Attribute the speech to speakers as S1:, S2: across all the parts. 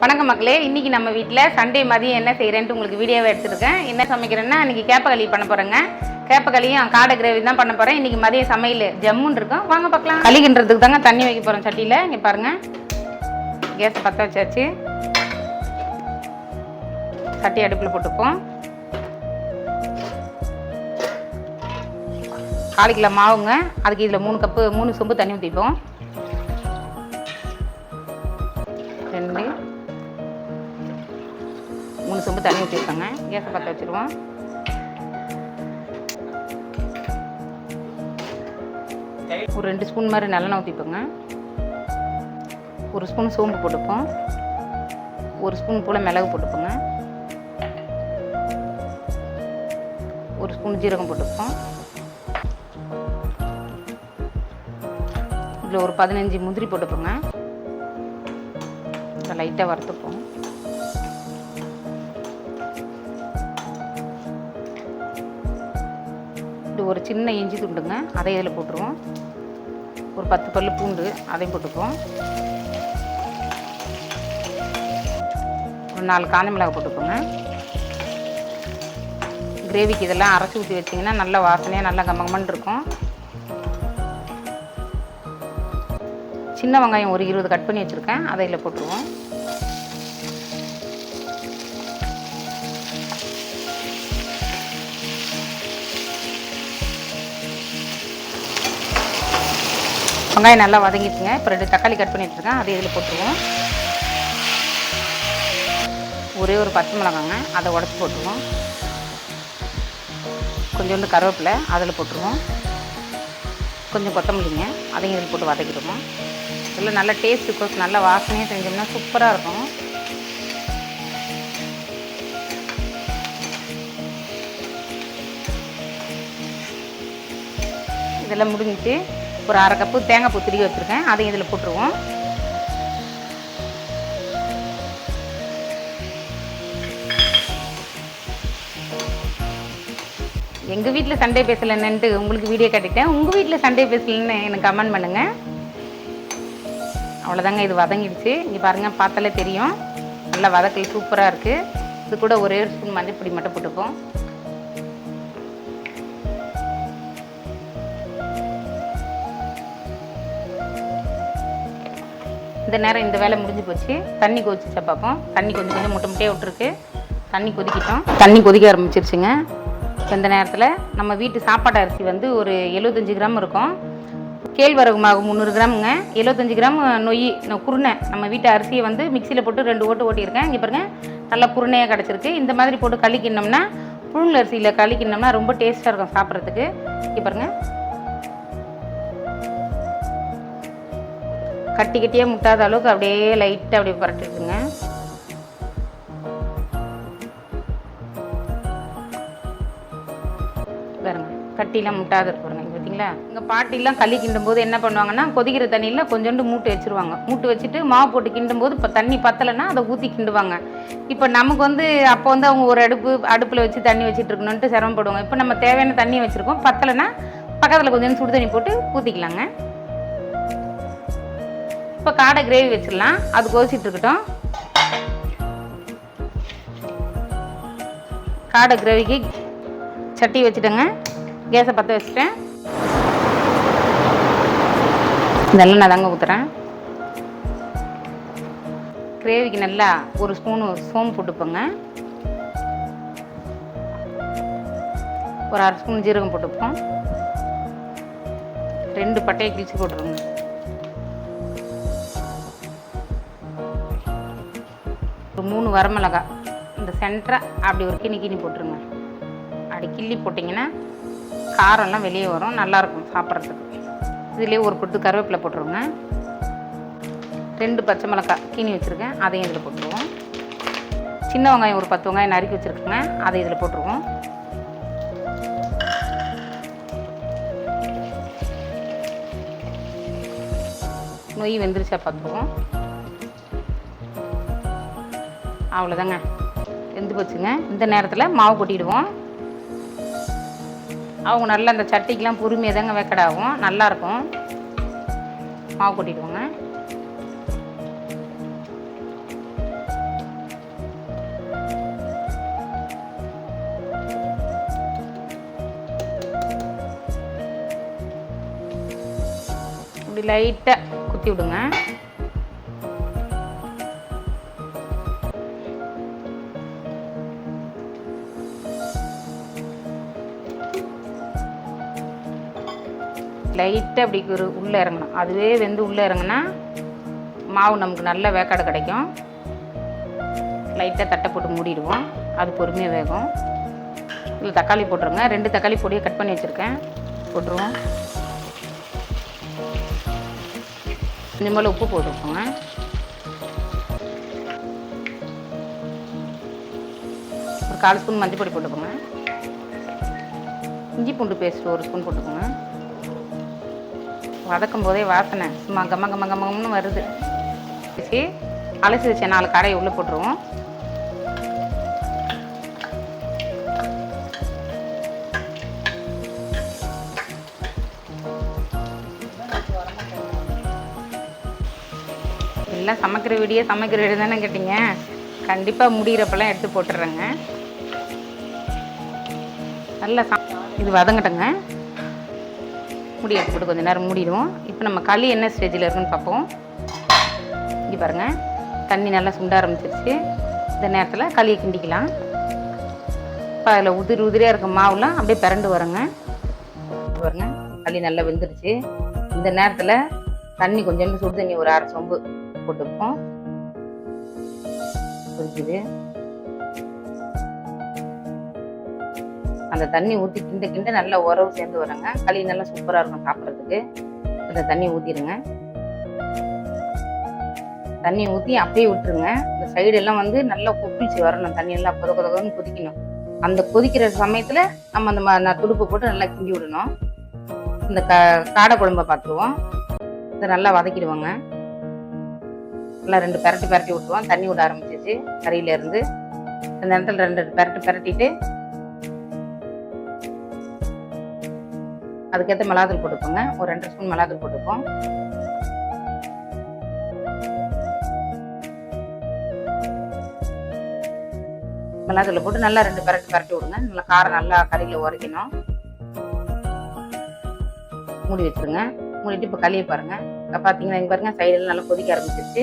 S1: வணக்கம் மக்களே, இன்றைக்கி நம்ம வீட்டில் சண்டே மதியம் என்ன செய்கிறேன்ட்டு உங்களுக்கு வீடியோவை எடுத்துருக்கேன். என்ன சமைக்கிறேன்னா இன்றைக்கி கேப்பக்களி பண்ண போகிறேங்க. கேப்பக்களியும் காடை கிரேவி தான் பண்ண போகிறேன். இன்றைக்கி மதியம் சமையல் ஜம்முன்னு இருக்கும். வாங்க பார்க்கலாம். களிக்கின்றதுக்கு தாங்க தண்ணி வைக்க போகிறோம் சட்டியில். இங்கே பாருங்கள், கேஸை பற்ற வச்சாச்சு. சட்டி அடுப்பில் போட்டுப்போம். 4 கிலோ மாவுங்க. அதுக்கு இதில் 3 சொம்பு தண்ணி ஊற்றிப்போம். 3 சொம்பு தண்ணி ஊற்றிருக்கோங்க. கேஸை பற்ற வச்சுருவோம். ஒரு 2 ஸ்பூன் மாதிரி நல்லெண்ணெய் ஊற்றிப்போங்க. 1 ஸ்பூன் சோம்பு போட்டுப்போம். 1 ஸ்பூன் போல் மிளகு போட்டுப்போங்க. 1 ஸ்பூன் ஜீரகம் போட்டுப்போம். இதில் ஒரு 15 முந்திரி போட்டுப்போங்க. லைட்டாக வறுத்துப்போம். ஒரு சின்ன இஞ்சி துண்டுங்க, அதை இதில் போட்டுருவோம். ஒரு 10 பல்லு பூண்டு, அதையும் போட்டுப்போம். ஒரு 4 காஞ்ச மிளகாய் போட்டுப்போங்க. கிரேவிக்கு இதெல்லாம் அரைச்சி ஊற்றி வச்சிங்கன்னா நல்ல வாசனையாக நல்லா கம்மகமன்னு இருக்கும். சின்ன வெங்காயம் ஒரு 20 கட் பண்ணி வச்சுருக்கேன், அதை இதில் போட்டுருவோம். வெங்காயம் நல்லா வதங்கிட்டுங்க. இப்போ 2 தக்காளி கட் பண்ணி வச்சுருக்கேன், அதை இதில் போட்டுருவோம். ஒரே ஒரு பச்சை மிளகாங்க, அதை உடச்சி போட்டுருவோம். கொஞ்சோண்டு கருவேப்பிலை அதில் போட்டுருவோம். கொஞ்சம் கொத்தமல்லிங்க, அதையும் இதில் போட்டு வதக்கிடுவோம். இதில் நல்ல டேஸ்ட்டு கோஸ் நல்ல வாசனையாக செஞ்சோம்னா சூப்பராக இருக்கும். இதெல்லாம் முடிஞ்சிச்சு. ஒரு 1/2 கப்பு தேங்காய் பூ திருவி வச்சுருக்கேன், அதையும் இதில் போட்டுருவோம். எங்கள் வீட்டில் சண்டே பேசலைன்னுட்டு உங்களுக்கு வீடியோ காட்டிட்டேன். உங்கள் வீட்டில் சண்டே பேசலன்னு எனக்கு கமெண்ட் பண்ணுங்கள். அவ்வளோதாங்க, இது வதங்கிடுச்சு. இங்கே பாருங்கள், பார்த்தாலே தெரியும் நல்லா வதக்கல் சூப்பராக இருக்குது. இது கூட ஒரே ஒரு ஸ்பூன் மஞ்சள் மட்டும் போட்டுப்போம். இந்த நேரம் இந்த வேலை முடிஞ்சு போச்சு. தண்ணி கொதிச்சா பார்ப்போம். தண்ணி கொஞ்சம் முட்டையாக விட்டுருக்கு. தண்ணி கொதிக்கிட்டோம். தண்ணி கொதிக்க ஆரம்பிச்சிருச்சுங்க. இந்த நேரத்தில் நம்ம வீட்டு சாப்பாட்டு அரிசி வந்து ஒரு 75 கிராம் இருக்கும். கேழ்வரகு மாவு 300 கிராமுங்க. 75 கிராம் நொய் குருணை. நம்ம வீட்டு அரிசியை வந்து மிக்சியில் போட்டு 2 ஓட்டு ஓட்டியிருக்கேன். இங்கே பாருங்கள், நல்லா குருணையாக கிடச்சிருக்கு. இந்த மாதிரி போட்டு களிக்கினோம்னா, புழுங்கல் அரிசியில் களிக்கினோம்னா ரொம்ப டேஸ்ட்டாக இருக்கும் சாப்பிட்றதுக்கு. இங்கே பாருங்கள், கட்டி கட்டியாக முட்டாத அளவுக்கு அப்படியே லைட்டாக அப்படியே பரட்டிடுங்க. பாருங்க, கட்டிலாம் முட்டாத இருக்கு பாருங்க. பார்த்தீங்களா, எங்கள் பாட்டிலாம் களி கிண்டும் போது என்ன பண்ணுவாங்கன்னா, கொதிக்கிற தண்ணியில் கொஞ்சோண்டு மூட்டு வச்சுருவாங்க. மூட்டு வச்சுட்டு மாவு போட்டு கிண்டும் போது இப்போ தண்ணி பத்தலைன்னா அதை ஊற்றி கிண்டுவாங்க. இப்போ நமக்கு வந்து அப்போ வந்து அவங்க ஒரு அடுப்பில் வச்சு தண்ணி வச்சுட்டு இருக்கணுன்ட்டு சிரமப்படுவாங்க. இப்போ நம்ம தேவையான தண்ணியை வச்சுருக்கோம். பத்தலைன்னா பக்கத்தில் கொஞ்சம் சுடு தண்ணி போட்டு ஊற்றிக்கலாங்க. இப்போ காடை கிரேவி வச்சிடலாம். அது கொதிச்சிட்டு இருக்கட்டும். காடை கிரேவிக்கு சட்டி வச்சுட்டேங்க. கேஸை பற்ற வச்சுட்டேன். இதெல்லாம் நான் தாங்க ஊற்றுறேன். கிரேவிக்கு நல்லா 1 ஸ்பூனு சோம்பு போட்டுப்போங்க. ஒரு 1/2 ஸ்பூன் ஜீரகம் போட்டுப்போம். 2 பட்டையை கிழிச்சு போட்டுருங்க. ஒரு 3 வரமிளகா இந்த சென்டராக அப்படி ஒரு கிணி போட்டுருங்க. அப்படி கிள்ளி போட்டிங்கன்னா காரம்லாம் வெளியே வரும், நல்லாயிருக்கும் சாப்பிட்றதுக்கு. இதுலேயே ஒரு பொட்டு கருவேப்பிலை போட்டுருங்க. 2 பச்சை மிளகாய் கிணி வச்சுருக்கேன், அதையும் இதில் போட்டுருவோம். சின்ன வெங்காயம் ஒரு 10 வெங்காயம் நறுக்கி வச்சுருக்கேங்க, அதை இதில் போட்டுருவோம். நொய் வெந்துருச்சா பார்த்துருவோம். அவ்வளோதாங்க, வெந்து போச்சுங்க. இந்த நேரத்தில் மாவு கொட்டிடுவோம். அவங்க நல்லா அந்த சட்டிக்கெலாம் பொறுமையாக தாங்க வேக்கடாகும், நல்லாயிருக்கும். மாவு கொட்டிடுவோங்க. இப்படி லைட்டாக குத்தி விடுங்க. லைட்டாக அப்படி உள்ளே இறங்கணும். அதுவே வெந்து உள்ளே இறங்கினா மாவு நமக்கு நல்ல வேக்காடு கிடைக்கும். லைட்டாக தட்டை போட்டு மூடிடுவோம். அது பொறுமையாக வேகும். இதில் தக்காளி போட்டுருங்க. 2 தக்காளி பொடியை கட் பண்ணி வச்சுருக்கேன், போட்டுருவோம். கொஞ்சம் போல் உப்பு போட்டுருக்கோங்க. ஒரு 1/4 ஸ்பூன் மஞ்சள் பொடி போட்டுக்கோங்க. இஞ்சி பூண்டு பேஸ்ட் 1 ஸ்பூன் போட்டுக்கோங்க. வதக்கும் போதே வாசனை சும்மா கம்மன்னு வருது. அலசி வச்ச 4 காடையை உள்ளே போட்டுருவோம். எல்லாம் சமைக்கிற வீடியோ தானே கேட்டீங்க. கண்டிப்பாக முடிகிறப்பெல்லாம் எடுத்து போட்டுடுறேங்க. நல்லா இது வதங்கட்டுங்க. மூடி எடுத்து போட்டு கொஞ்சம் நேரம் மூடிடுவோம். இப்போ நம்ம களி என்ன ஸ்டேஜில் இருக்குன்னு பார்ப்போம். இங்கே பாருங்கள், தண்ணி நல்லா சுண்ட ஆரம்பிச்சிருச்சு. இந்த நேரத்தில் களியை கிண்டிக்கலாம். இப்போ அதில் உதிரியாக இருக்க மாவுலாம் அப்படியே பிறண்டு வருங்க. பாருங்க, களி நல்லா வெந்துருச்சு. இந்த நேரத்தில் தண்ணி கொஞ்சோண்டு சுடு தண்ணி ஒரு 1/2 சொம்பு போட்டுப்போம். கொதிக்குது. அந்த தண்ணி ஊற்றி கிண்ட நல்லா உறவு சேர்ந்து வருங்க. களி நல்லா சூப்பராக இருக்கும் சாப்பிட்றதுக்கு. அந்த தண்ணி ஊற்றிடுங்க. தண்ணி ஊற்றி அப்படியே விட்டுருங்க. இந்த சைடெல்லாம் வந்து நல்லா கொப்பிச்சு வரணும். தண்ணியெல்லாம் கொதன்னு கொதிக்கணும். அந்த கொதிக்கிற சமயத்தில் நம்ம அந்த துடுப்பு போட்டு நல்லா கிண்டி விடணும். இந்த காடை குழம்பை பார்த்துருவோம். இதை நல்லா வதக்கிடுவோங்க. நல்லா 2 பெரட்டி விட்டுருவோம். தண்ணி விட ஆரம்பிச்சிச்சு கறியிலேருந்து. அந்த நேரத்தில் 2 பெரட்டிட்டு அதுக்கேற்ற மிளகாத்தூள் போட்டுக்கோங்க. ஒரு 2 ஸ்பூன் மிளகாத்தூள் போட்டுப்போம். மிளகாத்தூள் போட்டு நல்லா 2 பெரட்டி விடுங்க. நல்லா காரம் நல்லா கறியில் உரைக்கணும். மூடி வச்சுருங்க. மூடிட்டு இப்போ களியை பாருங்கள். பார்த்தீங்கன்னா இங்கே பாருங்கள், சைடெல்லாம் நல்லா கொதிக்க ஆரம்பிச்சிருச்சு.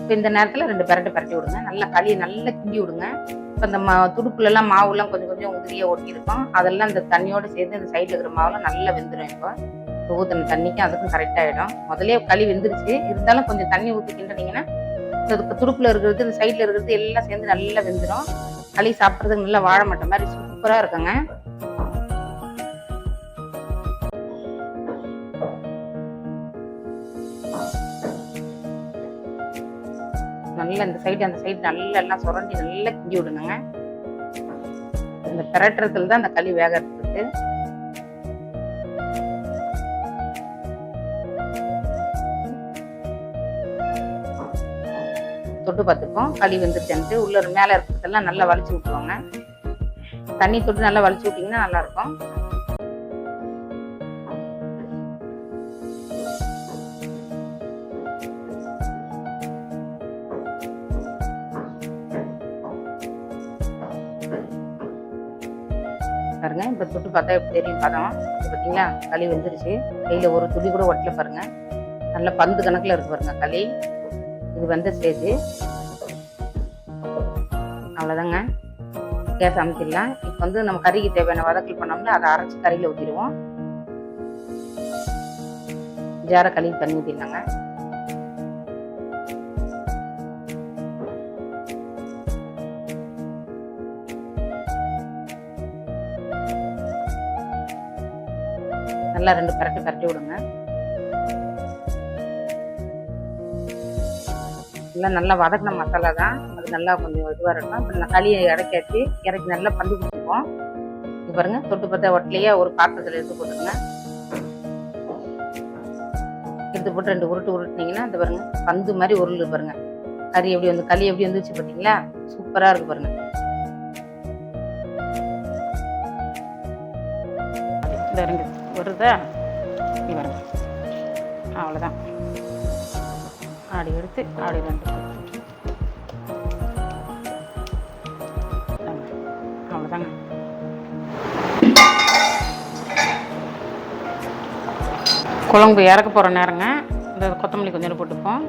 S1: இப்போ இந்த நேரத்தில் 2 பெரட்டி விடுங்க. நல்லா களியை நல்லா கிண்டி விடுங்க. இப்போ இந்த துடுப்புலலாம் மாவுலாம் கொஞ்சம் உதிரியாக ஒட்டியிருக்கும். அதெல்லாம் இந்த தண்ணியோடு சேர்த்து இந்த சைடில் இருக்கிற மாவுலாம் நல்லா வெந்துடும். இப்போ ஊற்றின தண்ணிக்கும் அதுக்கும் கரெக்டாகிடும். முதலே களி வெந்துருச்சு. இருந்தாலும் கொஞ்சம் தண்ணி ஊற்றி கிண்டினீங்கன்னா இந்த துடுப்பில் இருக்கிறது இந்த சைடில் இருக்கிறது எல்லாம் சேர்ந்து நல்லா வெந்துடும். களி சாப்பிட்றதுக்கு நல்லா வாழை மட்டை மாதிரி சூப்பராக இருக்குங்க. நல்லா இந்த சைடு அந்த சைடு நல்லா எல்லாம் சுரண்டி நல்லா கிண்டி விடணுங்க. இந்த பெரட்டுறதுல தான் அந்த களி வேகிறதுக்கு. தொட்டு பார்த்துப்போம் களி வெந்துருச்சுன்ட்டு. உள்ள மேலே இருக்கிறதெல்லாம் நல்லா வலிச்சு விட்டுருவாங்க. தண்ணி தொட்டு நல்லா வலிச்சு விட்டிங்கன்னா நல்லாயிருக்கும். பாருங்க, இப்போ தொட்டு பார்த்தா எப்படி தெரியும் பதம். பார்த்தீங்களா, களி வெந்துருச்சு. கையில் ஒரு துளி கூட ஒட்டல பாருங்க. நல்லா பந்து கணக்கில் இருக்கு பாருங்க களி. இது வந்த ஸ்டேஜ். அவ்வளோதாங்க, கேஸ் அமுத்திடலாம். இப்போ வந்து நம்ம கறிக்கு தேவையான வதக்கல் பண்ணோம்னா அதை அரைச்சி கறியில் ஊற்றிடுவோம். ஜார களி தண்ணி ஊற்றிடலாங்க. நல்லா 2 பெரட்டி விடுங்க. நல்லா வதக்கின மசாலா தான், அது நல்லா கொஞ்சம் இதுவாக இருக்கும். இப்போ களியை இறக்கி நல்லா பந்து கொடுத்துப்போம். இது பாருங்க, தொட்டு பார்த்தா ஒட்டிலேயே ஒரு பாத்திரத்தில் எடுத்து போட்டுருங்க. எடுத்து போட்டு 2 உருட்டு உருட்டுனீங்கன்னா இந்த பாருங்க பந்து மாதிரி உருள் பாருங்க. களி எப்படி வந்துச்சு பார்த்தீங்களா, சூப்பராக இருக்கு பாருங்க. வருதா, நீ வருங்க. அவ்வளோதான். ஆடி எடுத்து ஆடி 2 அவ்வளோதாங்க. குழம்பு இறக்க போகிற நேரங்க. இந்த கொத்தமல்லி கொஞ்சம் போட்டுப்போம்.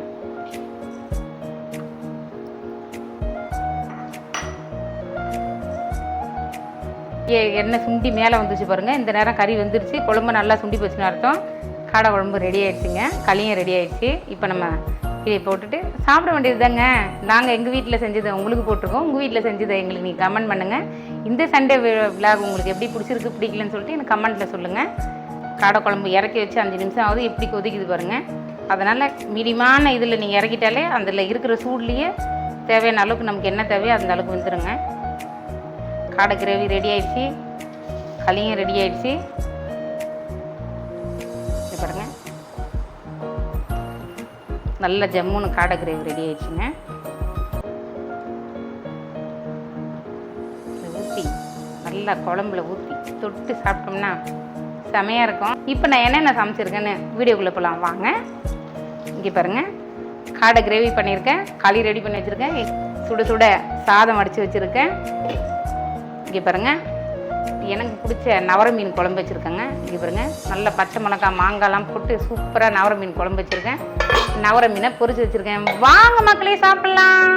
S1: எண்ணெய் சுண்டி மேலே வந்துச்சு பாருங்கள். இந்த நேரம் கறி வந்துருச்சு, குழம்பு நல்லா சுண்டி போச்சுன்னு அர்த்தம். காடை குழம்பு ரெடி ஆகிடுச்சிங்க, களியும் ரெடி ஆகிடுச்சு. இப்போ நம்ம இதை போட்டுட்டு சாப்பிட வேண்டியது தாங்க. நாங்கள் எங்கள் வீட்டில் செஞ்சதை உங்களுக்கு போட்டிருக்கோம். உங்கள் வீட்டில் செஞ்சதை எங்களுக்கு நீங்கள் கமெண்ட் பண்ணுங்கள். இந்த சண்டே விலாக் உங்களுக்கு எப்படி பிடிச்சிருக்கு பிடிக்கலன்னு சொல்லிட்டு எனக்கு கமெண்ட்டில் சொல்லுங்கள். காடை குழம்பு இறக்கி வச்சு 5 நிமிஷம் ஆகுது, எப்படி கொதிக்குது பாருங்கள். அதனால் மீடியமான இதில் நீங்கள் இறக்கிட்டாலே அதில் இருக்கிற சூட்லேயே தேவையான அளவுக்கு நமக்கு என்ன தேவையோ அந்த அளவுக்கு வந்துடுங்க. காடை கிரேவி ரெடி ஆகிடுச்சு, களியும் ரெடி ஆகிடுச்சு. இது பாருங்க, நல்ல ஜம்முன்னு காடை கிரேவி ரெடி ஆகிடுச்சுங்க. ஊற்றி நல்லா குழம்புல ஊற்றி தொட்டு சாப்பிட்டோம்னா செமையாக இருக்கும். இப்போ நான் என்னென்ன சமைச்சிருக்கேன்னு வீடியோக்குள்ளே போகலாம் வாங்க. இங்கே பாருங்கள், காடை கிரேவி பண்ணியிருக்கேன், களி ரெடி பண்ணி வச்சுருக்கேன், சுட சுட சாதம் அடித்து வச்சுருக்கேன். இங்கே பாருங்கள், எனக்கு பிடிச்ச நவர மீன் குழம்பு வச்சுருக்கேங்க. இங்கே பாருங்கள், நல்ல பச்சை மிளகாய் மாங்காய்லாம் போட்டு சூப்பராக நவர மீன் குழம்பு வச்சுருக்கேன். நவர மீனை பொரிச்சு வச்சுருக்கேன். வாங்க மக்களே சாப்பிட்லாம்.